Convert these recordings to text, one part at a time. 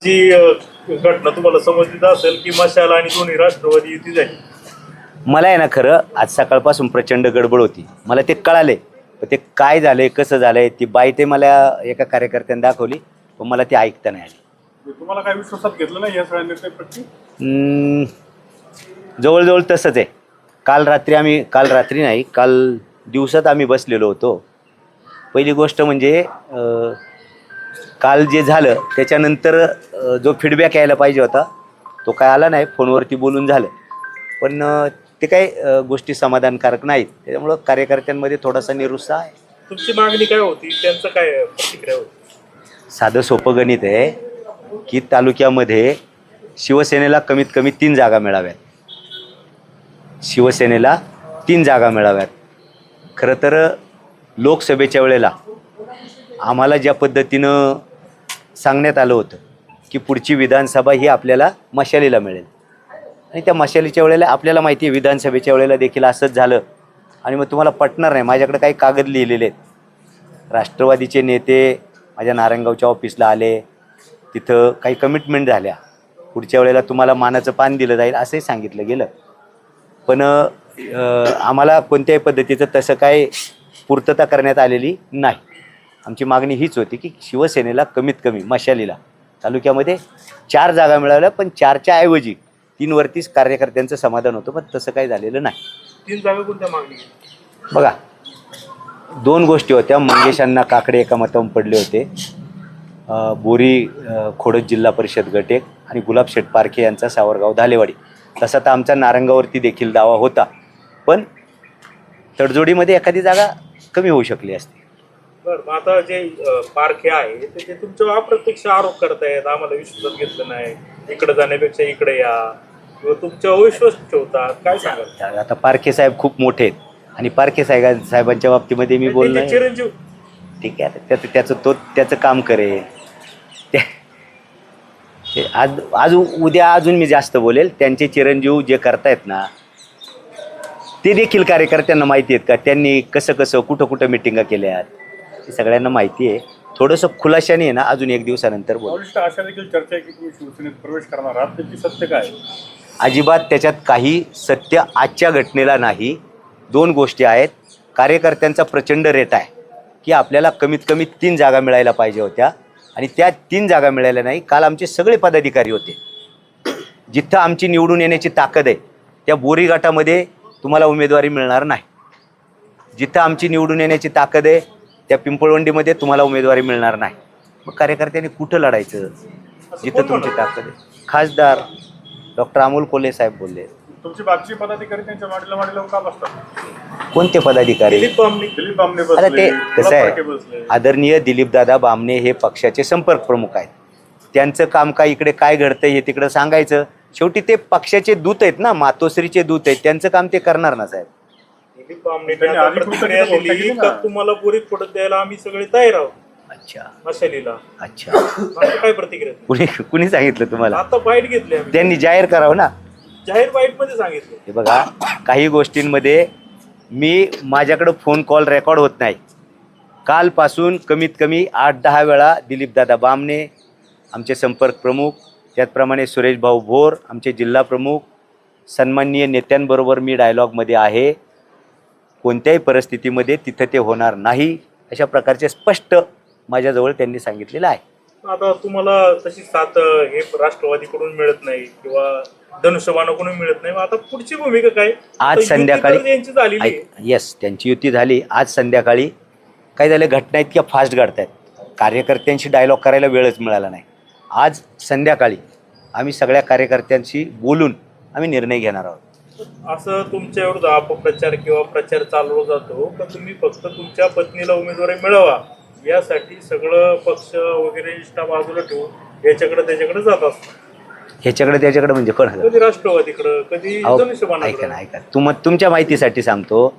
जी घटना तुम्हाला समजलीच असेल की मशाल आणि दोन्ही राष्ट्रवादी युती झाली. मला आहे ना खरं आज सकाळपासून प्रचंड गडबड होती. मला ते कळाले, पण ते काय झालंय कसं झालंय ती बाई ते मला एका कार्यकर्त्याने दाखवली, पण मला ते ऐकता नाही आली. तुम्हाला काय विश्वासात घेतलं नाही या सगळ्या निर्णयाप्रती? जवळजवळ तसंच आहे. काल रात्री नाही, काल दिवसात आम्ही बसलेलो होतो. पहिली गोष्ट म्हणजे काल जे झालं त्याच्यानंतर जो फीडबॅक यायला पाहिजे होता तो काय आला नाही. फोनवरती बोलून झालं, पण ते काही गोष्टी समाधानकारक नाहीत. त्याच्यामुळं कार्यकर्त्यांमध्ये थोडासा निरुत्साह आहे. तुमची मागणी काय होती, त्यांचं काय प्रतिक्रिया होती? साधं सोपं गणित आहे की तालुक्यामध्ये शिवसेनेला कमीत कमी 3 जागा मिळाव्यात. शिवसेनेला 3 जागा मिळाव्यात. खरं तर लोकसभेच्या वेळेला आम्हाला ज्या पद्धतीनं सांगण्यात आलं होतं की पुढची विधानसभा ही आपल्याला मशालीला मिळेल, आणि त्या मशालीच्या वेळेला आपल्याला माहिती आहे विधानसभेच्या वेळेला देखील असंच झालं. आणि मग तुम्हाला पटणार नाही, माझ्याकडे काही कागद लिहिलेले आहेत. राष्ट्रवादीचे नेते माझ्या नारायणगावच्या ऑफिसला आले, तिथं काही कमिटमेंट झाल्या, पुढच्या वेळेला तुम्हाला मानाचं पान दिलं जाईल असंही सांगितलं गेलं. पण आम्हाला कोणत्याही पद्धतीचं तसं काय पूर्तता करण्यात आलेली नाही. आमची मागणी हीच होती की शिवसेनेला कमीत कमी मशालीला तालुक्यामध्ये 4 जागा मिळाल्या, पण 4च्या ऐवजी 3 वरतीच कार्यकर्त्यांचं समाधान होतं, पण तसं काही झालेलं नाही. 3 जागा कोणत्या मागणी? बघा, 2 गोष्टी होत्या. मंगेशांना काकडे एका मतावून पडले होते. बोरी खोडद जिल्हा परिषद गट एक आणि गुलाबशेठ पारखे यांचा सावरगाव धालेवाडी. तसा तर आमचा नारंगावरती देखील दावा होता, पण तडजोडीमध्ये एखादी जागा कमी होऊ शकली असती. बरं, मग आता जे पारखे आहे ते तुमच्यावर अप्रत्यक्ष आरोप करतायत, आम्हाला विश्वासात घेतलं नाही, इकडे जाण्यापेक्षा इकडे या, किंवा तुमच्यावर विश्वास ठेवतात. काय सांगाल? आता पारखे साहेब खूप मोठे आहेत आणि पारखे साहेबांच्या बाबतीमध्ये मी बोललो चिरंजीव. ठीक आहे, त्याचं काम करेल. आज उद्या अजून मी जास्त बोलेल. त्यांचे चिरंजीव जे करतायत ना ते देखील कार्यकर्त्यांना माहिती आहेत का, त्यांनी कसं कुठं मिटिंगा केल्या आहेत हे सगळ्यांना माहिती आहे. थोडंसं खुलाशाने आहे ना अजून 1 दिवसानंतर बोल. अशा देखील चर्चा आहे की तुम्ही शिवसेनेत प्रवेश करणार आहात, त्याची सत्य काय? अजिबात त्याच्यात काही सत्य आजच्या घटनेला नाही. 2 गोष्टी आहेत. कार्यकर्त्यांचा प्रचंड रेट आहे की आपल्याला कमीत कमी 3 जागा मिळायला पाहिजे होत्या, आणि त्या 3 जागा मिळाल्या नाही. काल आमचे सगळे पदाधिकारी होते. जिथं आमची निवडून येण्याची ताकद आहे त्या बोरी गटामध्ये तुम्हाला उमेदवारी मिळणार नाही. जिथं आमची निवडून येण्याची ताकद आहे त्या पिंपळवंडीमध्ये तुम्हाला उमेदवारी मिळणार नाही. मग कार्यकर्त्यांनी कुठं लढायचं जिथं तुमची ताकद आहे? खासदार डॉक्टर अमोल कोल्हे साहेब बोलले. तुमची बाकी पदाधिकारी त्यांच्या माडीला का बसतात? कोणते पदाधिकारी? दिलीप बामणे आता बसले, ते कसं आहे, बसले. आदरणीय दिलीपदादा बामणे हे पक्षाचे संपर्क प्रमुख आहेत. त्यांचं काम काय, इकडे काय घडतंय हे तिकडं सांगायचं. शेवटी ते पक्षाचे दूत आहेत ना, मातोश्रीचे दूत आहेत. त्यांचं काम ते करणार ना साहेब. दिलीप बामणे आधी प्रतिक्रिया दिली का तुम्हाला बोरीत पडत द्यायला आम्ही सगळे तयार आहोत. अच्छा मशालीला. अच्छा, काय प्रतिक्रिया? कुणी सांगितलं तुम्हाला? आता बाईट घेतली आम्ही. त्यांनी जाहीर करावं ना. जाहीर बाईट मध्ये सांगितलं. हे बघा, काही गोष्टींमध्ये माझ्याकडं फोन कॉल रेकॉर्ड होत नाही. कालपासून कमीत कमी 8-10 वेळा दिलीपदादा बामणे आमचे संपर्क प्रमुख, त्याचप्रमाणे सुरेश भाऊ भोर आमचे जिल्हा प्रमुख, सन्माननीय नेत्यांबरोबर मी डायलॉगमध्ये आहे. कोणत्याही परिस्थितीमध्ये तिथं ते होणार नाही अशा प्रकारचे स्पष्ट माझ्याजवळ त्यांनी सांगितलेलं आहे. आता तुम्हाला तशी साथ हे राष्ट्रवादीकडून मिळत नाही किंवा धनुष्यबाणाकडून मिळत नाही, आता पुढची भूमिका काय? आज संध्याकाळी यांची झालेली आहे. येस, त्यांची युती झाली. आज संध्याकाळी काय झालं, घटना इतक्या फास्ट घडत आहेत, कार्यकर्त्यांशी डायलॉग करायला वेळच मिळाला नाही. आज संध्याकाळी आम्ही सगळ्या कार्यकर्त्यांशी बोलून आम्ही निर्णय घेणार आहोत. असं तुमच्यावर अपप्रचार किंवा प्रचार चालवला जातो का तुम्ही फक्त तुमच्या पत्नीला उमेदवारी मिळवा यासाठी सगळं पक्ष वगैरे इष्टा बाजूला ठेवून याच्याकडे त्याच्याकडे जात असतात? ह्याच्याकडे त्याच्याकडे म्हणजे कोण? कधी राष्ट्रवादीकडं, कधी धनुष्यबाणाकडं. ऐका, तुमच्या माहितीसाठी सांगतो,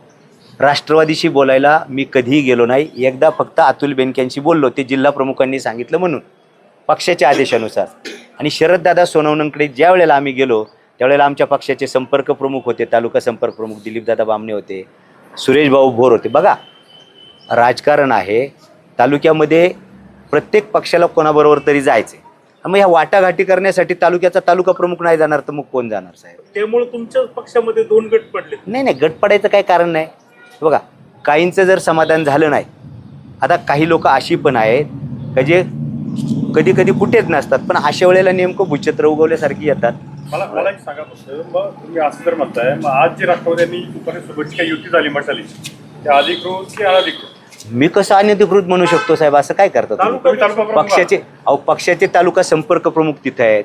राष्ट्रवादीशी बोलायला मी कधीही गेलो नाही. एकदा फक्त अतुल बेनकेंशी बोललो, ते जिल्हा प्रमुखांनी सांगितलं म्हणून पक्षाच्या आदेशानुसार. आणि शरददादा सोनवणेंकडे ज्या वेळेला आम्ही गेलो त्यावेळेला आमच्या पक्षाचे संपर्क प्रमुख होते, तालुका संपर्क प्रमुख दिलीपदादा बामणे होते, सुरेश भाऊ भोर होते. बघा, राजकारण आहे, तालुक्यामध्ये प्रत्येक पक्षाला कोणाबरोबर तरी जायचं. मग ह्या वाटाघाटी करण्यासाठी तालुक्याचा तालुका प्रमुख नाही जाणार तर मग कोण जाणार साहेब? त्यामुळे तुमच्या पक्षामध्ये 2 गट पडले. नाही नाही, गट पडायचं काही कारण नाही. बघा, काहींचं जर समाधान झालं नाही, आता काही लोक अशी पण आहेत का जे कधी कधी कुठेच नसतात, पण अशा वेळेला नेमकं भूचित्र उगवल्यासारखी येतात. मला एक सांगा फक्त, मग तुम्ही असं जर म्हणताय, मग आज जे राष्ट्रवादी सोबतची काही युती झाली मशाली, ते अधिकृत की अनधिकृत? मी कसं अनधिकृत म्हणू शकतो साहेब? असं काय करतात तुम्ही? तुम्ही तालुका प्रमुख आहात. पक्षाचे तालुका संपर्क प्रमुख तिथे आहेत.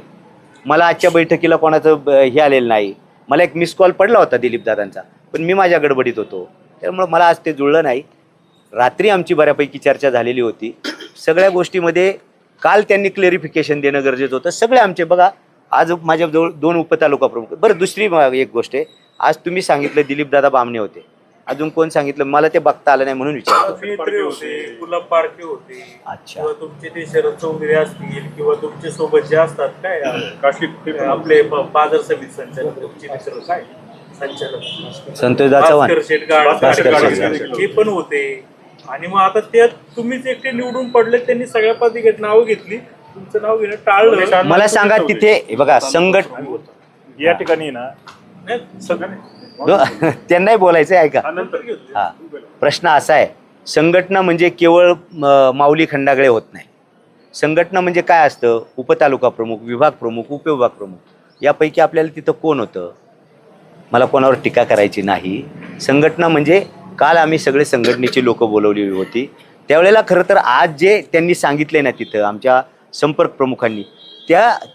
मला आजच्या बैठकीला कोणाचं हे आलेलं नाही. मला एक मिस कॉल पडला होता दिलीप दादांचा, पण मी माझ्या गडबडीत होतो, त्यामुळे मला आज ते जुळलं नाही. रात्री आमची बऱ्यापैकी चर्चा झालेली होती सगळ्या गोष्टीमध्ये. काल त्यांनी क्लेरिफिकेशन देणं गरजेचं होतं. सगळे आमचे बघा, आज माझ्याजवळ 2 उपतालुका प्रमुख. बरं, दुसरी एक गोष्ट आहे, आज तुम्ही सांगितलं दिलीप दादा बामणे होते, अजून कोण सांगितलं मला ते बघता आलं नाही म्हणून विचारतो. मित्र होते, गुलाब पारखे होते, अच्छा, किंवा तुमचे ते शरद चौधरी असतील, किंवा तुमचे सोबत जे असतात काय काशीत आपले बाजार समिती संचालक, तुमचे मित्र काय संचालक संतोष दा चव्हाण, भास्कर शेटगाड, भास्कर शेटगाड. हे पण होते. आणि मग आता त्यात तुम्हीच एकटे निवडून पडले, त्यांनी सगळ्या पाठी नावं घेतली, तुमचं नाव घेणं टाळलं. मला सांगा तिथे हे बघा या ठिकाणी ना नाही, त्यांनाही बोलायचं ऐका. नंतर हा, प्रश्न असा आहे, संघटना म्हणजे केवळ माऊली खंडागळे होत नाही. संघटना म्हणजे काय असतं? उपतालुका प्रमुख, विभाग प्रमुख, उपविभाग प्रमुख, यापैकी आपल्याला तिथं कोण होतं? मला कोणावर टीका करायची नाही. संघटना म्हणजे काल आम्ही सगळे संघटनेची लोक बोलवली होती, त्यावेळेला खरं तर आज जे त्यांनी सांगितले ना तिथं आमच्या संपर्क प्रमुखांनी,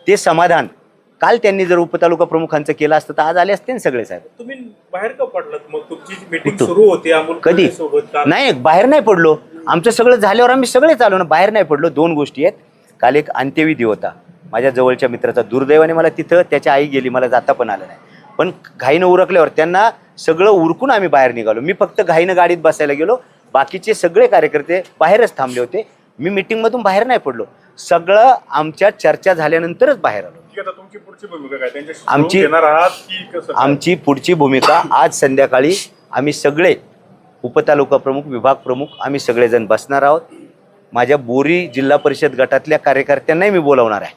ते समाधान काल त्यांनी जर उपतालुका प्रमुखांचं केलं असतं तर आज आले असते ना सगळे साहेब. तुम्ही बाहेर का पडलात? मग तुमची मीटिंग सुरू होती अमोल कधी? कोल्हे सोबत काल. नाही, बाहेर नाही पडलो. आमचं सगळं झाल्यावर आम्ही सगळे चालू ना, बाहेर नाही पडलो. 2 गोष्टी आहेत. काल एक अंत्यविधी होता माझ्या जवळच्या मित्राचा, दुर्दैवाने मला तिथं त्याची आई गेली, मला जाता पण आलं नाही. पण घाईनं उरकल्यावर त्यांना सगळं उरकून आम्ही बाहेर निघालो. मी फक्त घाईनं गाडीत बसायला गेलो, बाकीचे सगळे कार्यकर्ते बाहेरच थांबले होते. मी मीटिंगमधून बाहेर नाही पडलो. सगळं आमच्या चर्चा झाल्यानंतरच बाहेर आलो. आता तुमची पुढची भूमिका काय? त्यांच्याशी आमची- बोलून घेणार आहात की कसं? आमची पुढची भूमिका आज संध्याकाळी आम्ही सगळे उपतालुका प्रमुख, विभाग प्रमुख आम्ही सगळेजण बसणार आहोत. माझ्या बोरी जिल्हा परिषद गटातल्या कार्यकर्त्यांनाही मी बोलावणार आहे.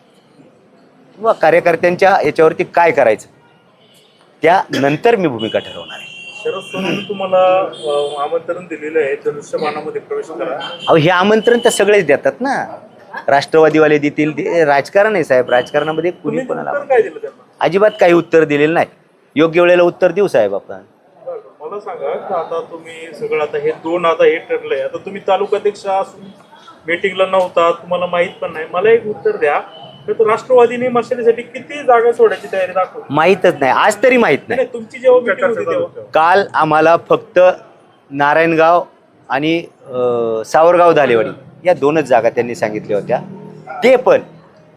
किंवा कार्यकर्त्यांच्या याच्यावरती काय करायचं त्यानंतर मी भूमिका ठरवणार आहे. शरद सोनवणे तुम्हाला आमंत्रण दिलेलं आहे धनुष्यबाणामध्ये प्रवेश करा. अहो, हे आमंत्रण तर सगळेच देतात ना. राष्ट्रवादीवाले देतील, ते राजकारण आहे साहेब. राजकारणामध्ये कुणी तुम्ही कोणाला उत्तर काय दिलं त्यांना? अजिबात काही उत्तर दिलेलं नाही. योग्य वेळेला उत्तर देऊ साहेब आपण. बरं, मला सांगा की आता तुम्ही सगळं आता हे 2 आता हे ठरलंय, आता तुम्ही तालुकाध्यक्ष असून मीटिंगला नव्हता, तुम्हाला माहित पण नाही. मला एक उत्तर द्या, तर राष्ट्रवादीने मशालीसाठी किती जागा सोडायची तयारी दाखवली? माहीतच नाही, आज तरी माहीत नाही. नाही, तुमची जेव्हा मीटिंग होती तेव्हा काल आम्हाला फक्त नारायणगाव आणि सावरगाव धालेवाडी या 2च जागा त्यांनी सांगितल्या होत्या. ते पण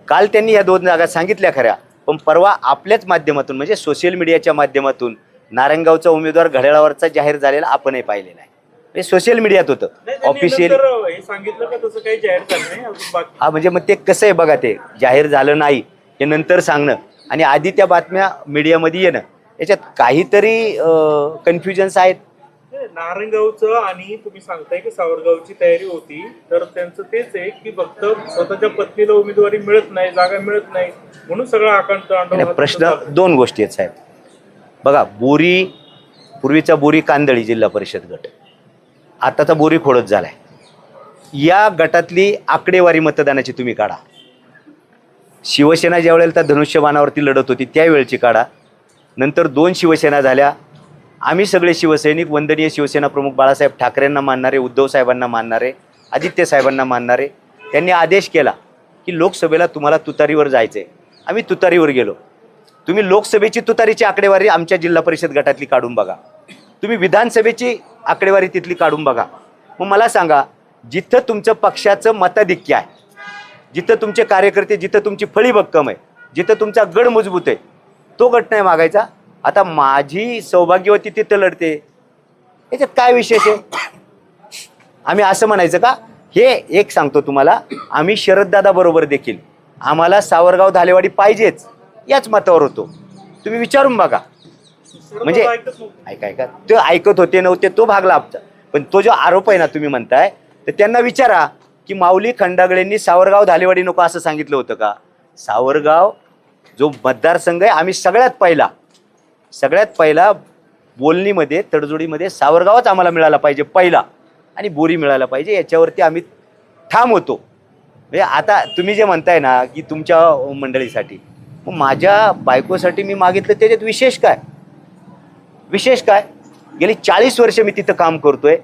काल त्यांनी या 2 जागा सांगितल्या खऱ्या, पण परवा आपल्याच माध्यमातून म्हणजे सोशल मीडियाच्या माध्यमातून नारायणगावचा उमेदवार घड्याळावरचा जाहीर झालेला आपणही पाहिलेला आहे. हे सोशल मीडियात होतं. नाही, त्यांनी ऑफिशियल नंतर हे सांगितलं का तसं काही जाहीर झालं नाही अजून बाकी? हा, म्हणजे मग ते कसं आहे बघा, ते जाहीर झालं नाही हे नंतर सांगणं आणि आधी त्या बातम्या मीडियामध्ये येणं, याच्यात काहीतरी कन्फ्युजन्स आहेत. नारायणगावचं आणि तुम्ही सांगताय की सावरगावची तयारी होती, तर त्यांचं तेच आहे की फक्त स्वतःच्या पत्नीला उमेदवारी मिळत नाही, जागा मिळत नाही, म्हणून सगळा आकांत आणि प्रश्न 2 गोष्टी आहेत साहेब. बघा, बोरी पूर्वीचा बोरी कांदळी जिल्हा परिषद गट, आताचा बोरी खोडत झालाय. या गटातली आकडेवारी मतदानाची तुम्ही काढा. शिवसेना ज्या वेळेला त्या धनुष्यबाणावरती लढत होती त्यावेळची काढा. नंतर 2 शिवसेना झाल्या. आम्ही सगळे शिवसैनिक, वंदनीय शिवसेना प्रमुख बाळासाहेब ठाकरेंना मानणारे, उद्धव साहेबांना मानणारे, आदित्य साहेबांना मानणारे, त्यांनी आदेश केला की लोकसभेला तुम्हाला तुतारीवर जायचं आहे. आम्ही तुतारीवर गेलो. तुम्ही लोकसभेची तुतारीची आकडेवारी आमच्या जिल्हा परिषद गटातली काढून बघा, तुम्ही विधानसभेची आकडेवारी तिथली काढून बघा. मग मला सांगा, जिथं तुमचं पक्षाचं मताधिक्य आहे, जिथं तुमचे कार्यकर्ते, जिथं तुमची फळी भक्कम आहे, जिथं तुमचा गड मजबूत आहे, तो गट नाही मागायचा. आता माझी सौभाग्यवती तिथं लढते, याच्यात काय विशेष आहे? आम्ही असं म्हणायचं का? हे एक सांगतो तुम्हाला, आम्ही शरददादा बरोबर देखील आम्हाला सावरगाव धालेवाडी पाहिजेच याच मतावर होतो. तुम्ही विचारून बघा. म्हणजे ऐका, ते ऐकत होते नव्हते तो भागला आमचा, पण तो जो आरोप आहे ना तुम्ही म्हणताय, तर त्यांना विचारा की माऊली खंडागळेंनी सावरगाव धालेवाडी नको असं सांगितलं होतं का? सावरगाव जो मतदारसंघ आहे, आम्ही सगळ्यात पहिला बोलणीमध्ये तडजोडीमध्ये सावरगावच आम्हाला मिळाला पाहिजे पहिला, आणि बोरी मिळायला पाहिजे, याच्यावरती आम्ही ठाम होतो. म्हणजे आता तुम्ही जे म्हणताय ना की तुमच्या मंडळीसाठी, मग माझ्या बायकोसाठी मी मागितलं, त्याच्यात विशेष काय? गेली 40 वर्ष मी तिथं काम करतोय.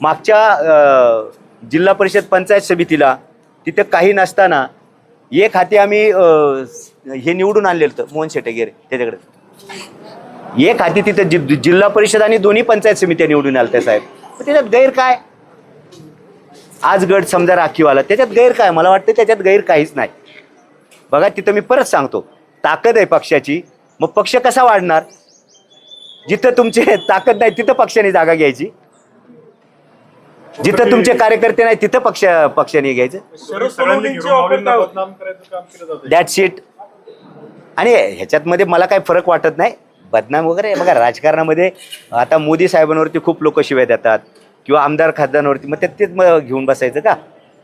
मागच्या जिल्हा परिषद पंचायत समितीला तिथं काही नसताना एक हाती आम्ही हे निवडून आणलेलं होतं, मोहन शेटगेरे, त्याच्याकडे एक हाती तिथं जिल्हा परिषद आणि दोन्ही पंचायत समित्या निवडून आल्या त्या साहेब. त्याच्यात गैर काय? आज गड समजा राखीवाला, त्याच्यात गैर काय? मला वाटतं त्याच्यात गैर काहीच नाही. बघा, तिथं मी परत सांगतो, ताकद आहे पक्षाची, मग पक्ष कसा वाढणार? जिथं तुमची ताकद नाही तिथं पक्षाने जागा घ्यायची, जिथं तुमचे कार्यकर्ते नाही तिथं पक्षाने घ्यायचं. शरद सोनवणेंची ऑफर काय होती? बदनाम करायचं काम केलं जातं. That's it. आणि ह्याच्यातमध्ये मला काही फरक वाटत नाही, बदनाम वगैरे. बघा, राजकारणामध्ये आता मोदी साहेबांवरती खूप लोक शिव्या देतात किंवा आमदार खासदारांवरती, मग तेच मग घेऊन बसायचं का?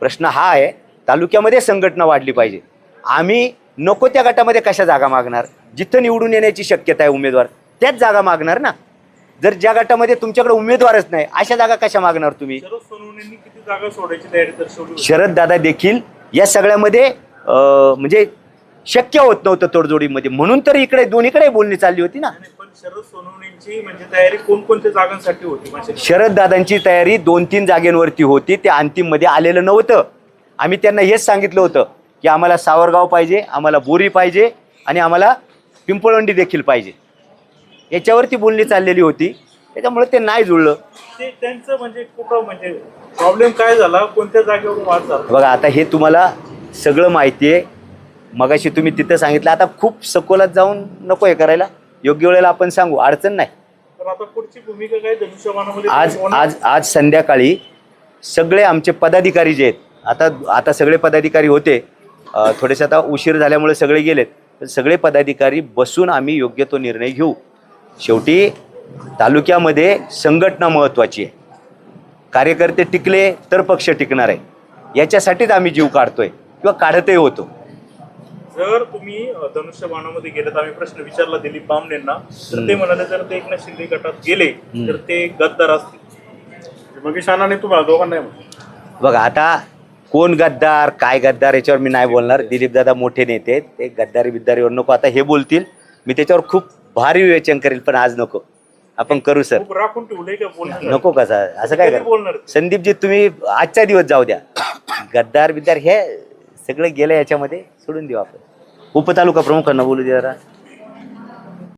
प्रश्न हा आहे, तालुक्यामध्ये संघटना वाढली पाहिजे. आम्ही नको त्या गटामध्ये कशा जागा मागणार? जिथं निवडून येण्याची शक्यता आहे उमेदवार, त्याच जागा मागणार ना. जर ज्या गटामध्ये तुमच्याकडे उमेदवारच नाही, अशा जागा कशा मागणार तुम्ही? शरद सोनवणेंनी किती जागा सोडायची तयारी दर्शवली होती? शरद दादा देखील या सगळ्यामध्ये म्हणजे शक्य होत नव्हतं तोडजोडीमध्ये, म्हणून तर इकडे दोन्हीकडे बोलणी चालली होती ना. पण शरद सोनवणेंची म्हणजे तयारी कोणकोणत्या जागांसाठी होती? म्हणजे शरद दादांची तयारी 2-3 जागेंवरती होती, ते अंतिम मध्ये आलेलं नव्हतं. आम्ही त्यांना हेच सांगितलं होतं की आम्हाला सावरगाव पाहिजे, आम्हाला बोरी पाहिजे, आणि आम्हाला पिंपळवंडी देखील पाहिजे. याच्यावरती बोलणी चाललेली होती, त्याच्यामुळे ते नाही जुळलं. ते त्यांचं म्हणजे कुठं म्हणजे प्रॉब्लेम काय झाला, कोणत्या जागेवर वाद झाला? बघा, आता हे तुम्हाला सगळं माहिती आहे. मगाशी तुम्ही तिथं सांगितलं, आता खूप सखोलात जाऊन नको हे करायला, योग्य वेळेला आपण सांगू, अडचण नाही. तर आता पुढची भूमिका काय धनुष्यबाणामध्ये? आज संध्याकाळी सगळे आमचे पदाधिकारी जे आहेत, आता सगळे पदाधिकारी होते, थोडेसे आता उशीर झाल्यामुळे सगळे गेलेत, तर सगळे पदाधिकारी बसून आम्ही योग्य तो निर्णय घेऊ. शेवटी तालुक्यामध्ये संघटना महत्त्वाची आहे. कार्यकर्ते टिकले तर पक्ष टिकणार आहे, याच्यासाठीच आम्ही जीव काढतोय किंवा काढतही होतो. जर तुम्ही धनुष्यबाणामध्ये गेलात, आम्ही प्रश्न विचारला दिलीप बामणेंना, तर ते म्हणाले जर ते एकनाथ शिंदे गटात गेले तर ते गद्दार असतील. मग शानाने तुम्हाला दोघांना नाही म्हणतो. बघा, आता कोण गद्दार काय गद्दार याच्यावर मी नाही बोलणार. दिलीप दादा मोठे नेते, ते गद्दारी बिद्दारीवर नको. आता हे बोलतील, मी त्याच्यावर खूप भारी विवेचन करेल, पण आज नको, आपण करू सर. खूप राखून ठेवलंय का बोलणं? नको कसा असं काय करा. बोलणार? संदीपजी, तुम्ही आजचा दिवस जाऊ द्या, गद्दार बिद्दार हे सगळं गेलं, याच्यामध्ये सोडून देऊ आपण. उपतालुका प्रमुखांना बोलू द्या जरा.